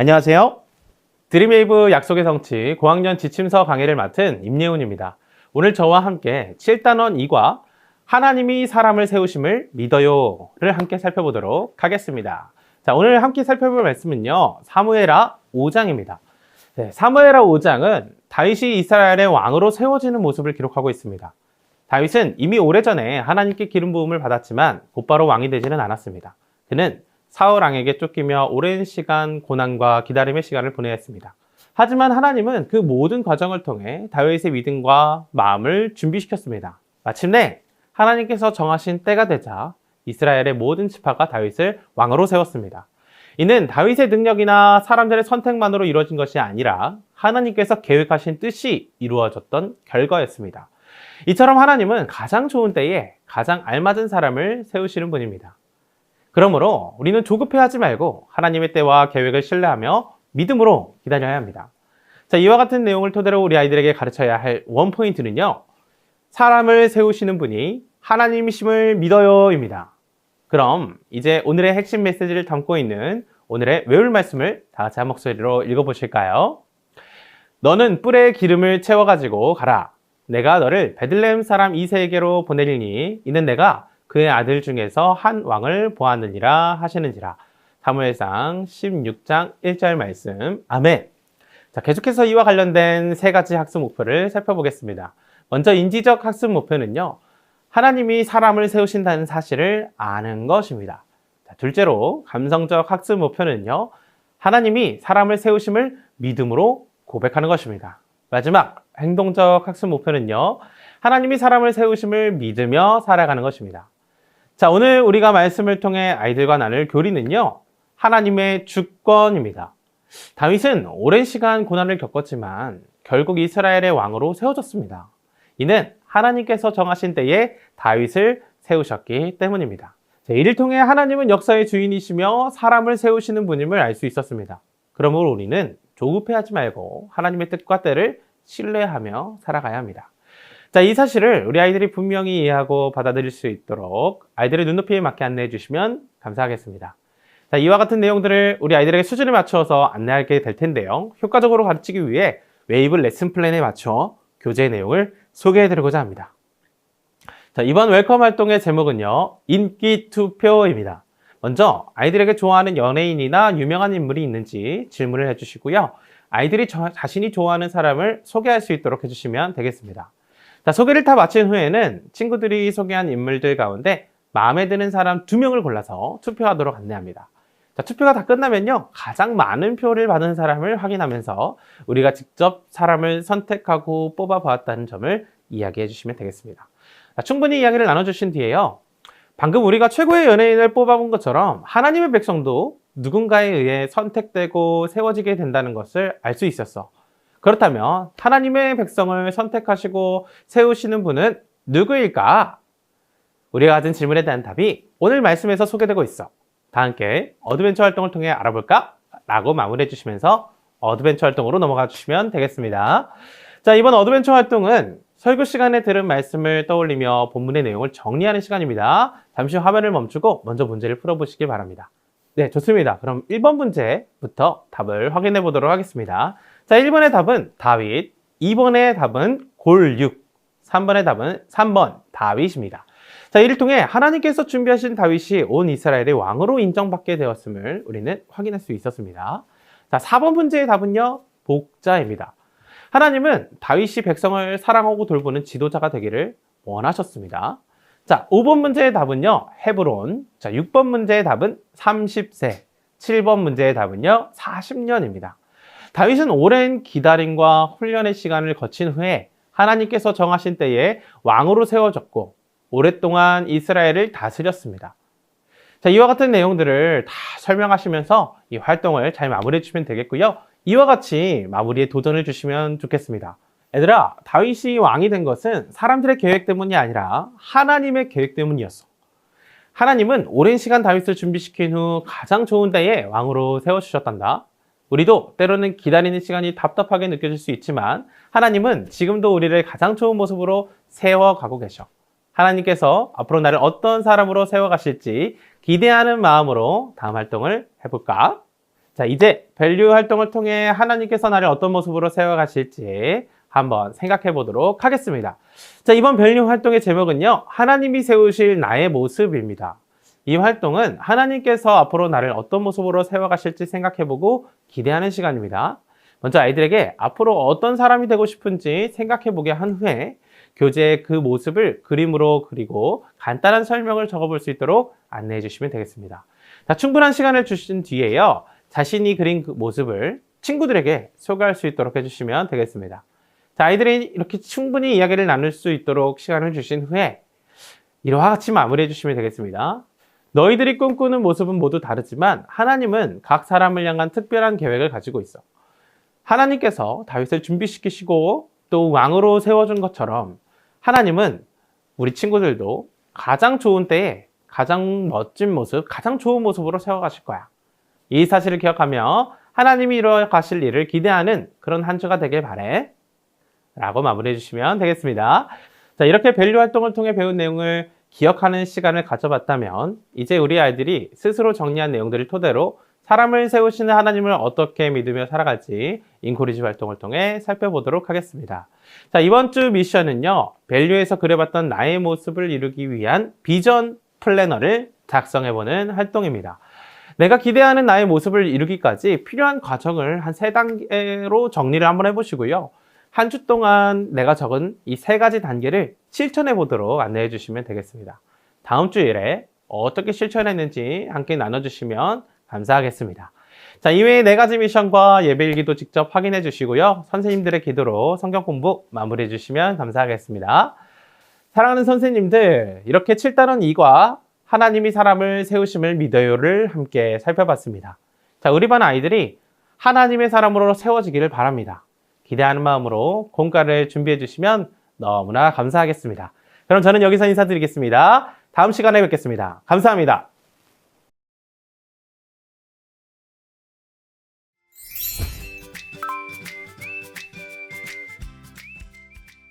안녕하세요. 드림웨이브 약속의 성취 고학년 지침서 강의를 맡은 임예훈입니다. 오늘 저와 함께 7단원 2과 하나님이 사람을 세우심을 믿어요를 함께 살펴보도록 하겠습니다. 자, 오늘 함께 살펴볼 말씀은요, 사무엘하 5장입니다. 사무엘하 5장은 다윗이 이스라엘의 왕으로 세워지는 모습을 기록하고 있습니다. 다윗은 이미 오래전에 하나님께 기름 부음을 받았지만 곧바로 왕이 되지는 않았습니다. 그는 사울 왕에게 쫓기며 오랜 시간 고난과 기다림의 시간을 보내야 했습니다. 하지만 하나님은 그 모든 과정을 통해 다윗의 믿음과 마음을 준비시켰습니다. 마침내 하나님께서 정하신 때가 되자 이스라엘의 모든 지파가 다윗을 왕으로 세웠습니다. 이는 다윗의 능력이나 사람들의 선택만으로 이루어진 것이 아니라 하나님께서 계획하신 뜻이 이루어졌던 결과였습니다. 이처럼 하나님은 가장 좋은 때에 가장 알맞은 사람을 세우시는 분입니다. 그러므로 우리는 조급해하지 말고 하나님의 때와 계획을 신뢰하며 믿음으로 기다려야 합니다. 자, 이와 같은 내용을 토대로 우리 아이들에게 가르쳐야 할 원포인트는요, 사람을 세우시는 분이 하나님이심을 믿어요입니다. 그럼 이제 오늘의 핵심 메시지를 담고 있는 오늘의 외울 말씀을 다 같이 한 목소리로 읽어보실까요? 너는 뿔에 기름을 채워가지고 가라. 내가 너를 베들레헴 사람 이새에게로 보내리니 이는 내가 그의 아들 중에서 한 왕을 보았느니라 하시는지라. 사무엘상 16장 1절 말씀. 아멘. 자, 계속해서 이와 관련된 세 가지 학습 목표를 살펴보겠습니다. 먼저 인지적 학습 목표는요, 하나님이 사람을 세우신다는 사실을 아는 것입니다. 자, 둘째로 감성적 학습 목표는요, 하나님이 사람을 세우심을 믿음으로 고백하는 것입니다. 마지막 행동적 학습 목표는요, 하나님이 사람을 세우심을 믿으며 살아가는 것입니다. 자, 오늘 우리가 말씀을 통해 아이들과 나눌 교리는요, 하나님의 주권입니다. 다윗은 오랜 시간 고난을 겪었지만 결국 이스라엘의 왕으로 세워졌습니다. 이는 하나님께서 정하신 때에 다윗을 세우셨기 때문입니다. 자, 이를 통해 하나님은 역사의 주인이시며 사람을 세우시는 분임을 알 수 있었습니다. 그러므로 우리는 조급해하지 말고 하나님의 뜻과 때를 신뢰하며 살아가야 합니다. 자, 이 사실을 우리 아이들이 분명히 이해하고 받아들일 수 있도록 아이들의 눈높이에 맞게 안내해 주시면 감사하겠습니다. 자, 이와 같은 내용들을 우리 아이들에게 수준에 맞춰서 안내하게 될 텐데요. 효과적으로 가르치기 위해 웨이브 레슨 플랜에 맞춰 교재 내용을 소개해 드리고자 합니다. 자, 이번 웰컴 활동의 제목은요, 인기 투표입니다. 먼저 아이들에게 좋아하는 연예인이나 유명한 인물이 있는지 질문을 해주시고요. 아이들이 자신이 좋아하는 사람을 소개할 수 있도록 해주시면 되겠습니다. 자, 소개를 다 마친 후에는 친구들이 소개한 인물들 가운데 마음에 드는 사람 2명을 골라서 투표하도록 안내합니다. 자, 투표가 다 끝나면요, 가장 많은 표를 받은 사람을 확인하면서 우리가 직접 사람을 선택하고 뽑아보았다는 점을 이야기해 주시면 되겠습니다. 자, 충분히 이야기를 나눠주신 뒤에요, 방금 우리가 최고의 연예인을 뽑아본 것처럼 하나님의 백성도 누군가에 의해 선택되고 세워지게 된다는 것을 알 수 있었어. 그렇다면 하나님의 백성을 선택하시고 세우시는 분은 누구일까? 우리가 가진 질문에 대한 답이 오늘 말씀에서 소개되고 있어. 다 함께 어드벤처 활동을 통해 알아볼까? 라고 마무리해 주시면서 어드벤처 활동으로 넘어가 주시면 되겠습니다. 자, 이번 어드벤처 활동은 설교 시간에 들은 말씀을 떠올리며 본문의 내용을 정리하는 시간입니다. 잠시 화면을 멈추고 먼저 문제를 풀어보시길 바랍니다. 네, 좋습니다. 그럼 1번 문제부터 답을 확인해 보도록 하겠습니다. 자, 1번의 답은 다윗, 2번의 답은 골육, 3번의 답은 3번 다윗입니다. 자, 이를 통해 하나님께서 준비하신 다윗이 온 이스라엘의 왕으로 인정받게 되었음을 우리는 확인할 수 있었습니다. 자, 4번 문제의 답은요, 복자입니다. 하나님은 다윗이 백성을 사랑하고 돌보는 지도자가 되기를 원하셨습니다. 자, 5번 문제의 답은요, 헤브론. 자, 6번 문제의 답은 30세. 7번 문제의 답은요, 40년입니다. 다윗은 오랜 기다림과 훈련의 시간을 거친 후에 하나님께서 정하신 때에 왕으로 세워졌고 오랫동안 이스라엘을 다스렸습니다. 자, 이와 같은 내용들을 다 설명하시면서 이 활동을 잘 마무리해 주시면 되겠고요. 이와 같이 마무리에 도전을 주시면 좋겠습니다. 얘들아, 다윗이 왕이 된 것은 사람들의 계획 때문이 아니라 하나님의 계획 때문이었어. 하나님은 오랜 시간 다윗을 준비시킨 후 가장 좋은 때에 왕으로 세워주셨단다. 우리도 때로는 기다리는 시간이 답답하게 느껴질 수 있지만 하나님은 지금도 우리를 가장 좋은 모습으로 세워가고 계셔. 하나님께서 앞으로 나를 어떤 사람으로 세워가실지 기대하는 마음으로 다음 활동을 해볼까? 자, 이제 밸류 활동을 통해 하나님께서 나를 어떤 모습으로 세워가실지 한번 생각해 보도록 하겠습니다. 자, 이번 밸류 활동의 제목은요, 하나님이 세우실 나의 모습입니다. 이 활동은 하나님께서 앞으로 나를 어떤 모습으로 세워가실지 생각해보고 기대하는 시간입니다. 먼저 아이들에게 앞으로 어떤 사람이 되고 싶은지 생각해보게 한 후에 교재에 그 모습을 그림으로 그리고 간단한 설명을 적어볼 수 있도록 안내해 주시면 되겠습니다. 자, 충분한 시간을 주신 뒤에요, 자신이 그린 그 모습을 친구들에게 소개할 수 있도록 해주시면 되겠습니다. 자, 아이들이 이렇게 충분히 이야기를 나눌 수 있도록 시간을 주신 후에 이와 같이 마무리해 주시면 되겠습니다. 너희들이 꿈꾸는 모습은 모두 다르지만 하나님은 각 사람을 향한 특별한 계획을 가지고 있어. 하나님께서 다윗을 준비시키시고 또 왕으로 세워준 것처럼 하나님은 우리 친구들도 가장 좋은 때에 가장 멋진 모습, 가장 좋은 모습으로 세워가실 거야. 이 사실을 기억하며 하나님이 이루어 가실 일을 기대하는 그런 한 주가 되길 바래. 라고 마무리해 주시면 되겠습니다. 자, 이렇게 밸류 활동을 통해 배운 내용을 기억하는 시간을 가져봤다면 이제 우리 아이들이 스스로 정리한 내용들을 토대로 사람을 세우시는 하나님을 어떻게 믿으며 살아갈지 인코리지 활동을 통해 살펴보도록 하겠습니다. 자, 이번 주 미션은요, 밸류에서 그려봤던 나의 모습을 이루기 위한 비전 플래너를 작성해보는 활동입니다. 내가 기대하는 나의 모습을 이루기까지 필요한 과정을 한 3단계로 정리를 한번 해보시고요. 한 주 동안 내가 적은 이 3가지 단계를 실천해 보도록 안내해 주시면 되겠습니다. 다음 주일에 어떻게 실천했는지 함께 나눠주시면 감사하겠습니다. 자, 이외에 4가지 미션과 예배일기도 직접 확인해 주시고요. 선생님들의 기도로 성경 공부 마무리해 주시면 감사하겠습니다. 사랑하는 선생님들, 이렇게 7단원 2과 하나님이 사람을 세우심을 믿어요를 함께 살펴봤습니다. 자, 우리 반 아이들이 하나님의 사람으로 세워지기를 바랍니다. 기대하는 마음으로 공과를 준비해 주시면 너무나 감사하겠습니다. 그럼 저는 여기서 인사드리겠습니다. 다음 시간에 뵙겠습니다. 감사합니다.